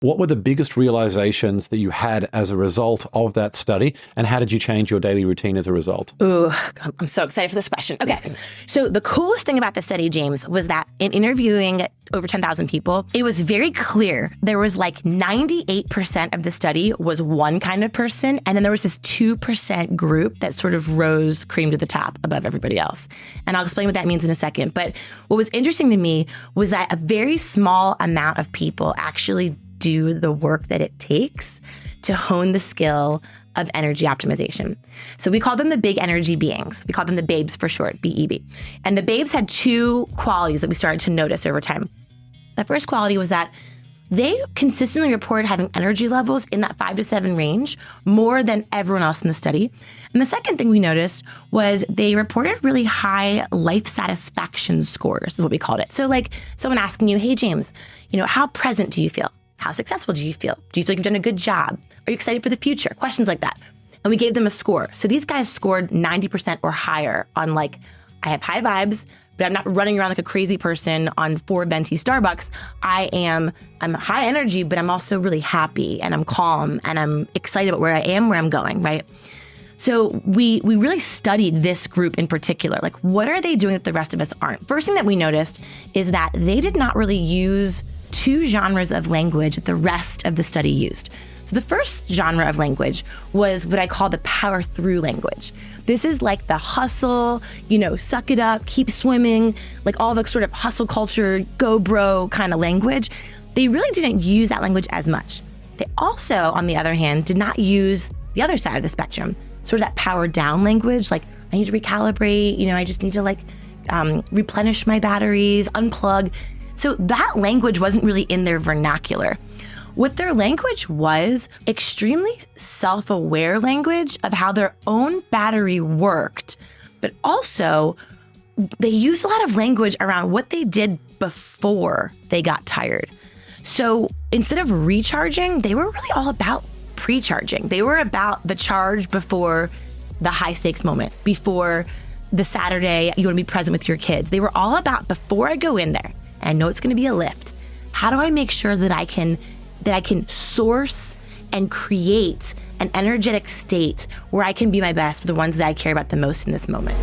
What were the biggest realizations that you had as a result of that study? And how did you change your daily routine as a result? Ooh, I'm so excited for this question. Okay. So the coolest thing about the study, James, was that in interviewing over 10,000 people, it was very clear there was like 98% of the study was one kind of person. And then there was this 2% group that sort of rose cream to the top above everybody else. And I'll explain what that means in a second. But what was interesting to me was that a very small amount of people actually do the work that it takes to hone the skill of energy optimization. So we call them the big energy beings. We call them the babes for short, BEB. And the babes had two qualities that we started to notice over time. The first quality was that they consistently reported having energy levels in that 5 to 7 range more than everyone else in the study. And the second thing we noticed was they reported really high life satisfaction scores, is what we called it. So like someone asking you, hey, James, how present do you feel? How successful do you feel? Do you feel like you've done a good job? Are you excited for the future? Questions like that. And we gave them a score. So these guys scored 90% or higher on like, I have high vibes, but I'm not running around like a crazy person on 4 venti Starbucks. I'm high energy, but I'm also really happy and I'm calm and I'm excited about where I am, where I'm going, right? So we really studied this group in particular. Like, what are they doing that the rest of us aren't? First thing that we noticed is that they did not really use 2 genres of language that the rest of the study used. So the first genre of language was what I call the power through language. This is like the hustle, suck it up, keep swimming, like all the sort of hustle culture, go bro kind of language. They really didn't use that language as much. They also, on the other hand, did not use the other side of the spectrum, sort of that power down language, like I need to recalibrate, I just need to replenish my batteries, unplug. So that language wasn't really in their vernacular. What their language was, extremely self-aware language of how their own battery worked, but also they used a lot of language around what they did before they got tired. So instead of recharging, they were really all about pre-charging. They were about the charge before the high stakes moment, before the Saturday you want to be present with your kids. They were all about, before I go in there, and I know it's going to be a lift, how do I make sure that I can source and create an energetic state where I can be my best for the ones that I care about the most in this moment?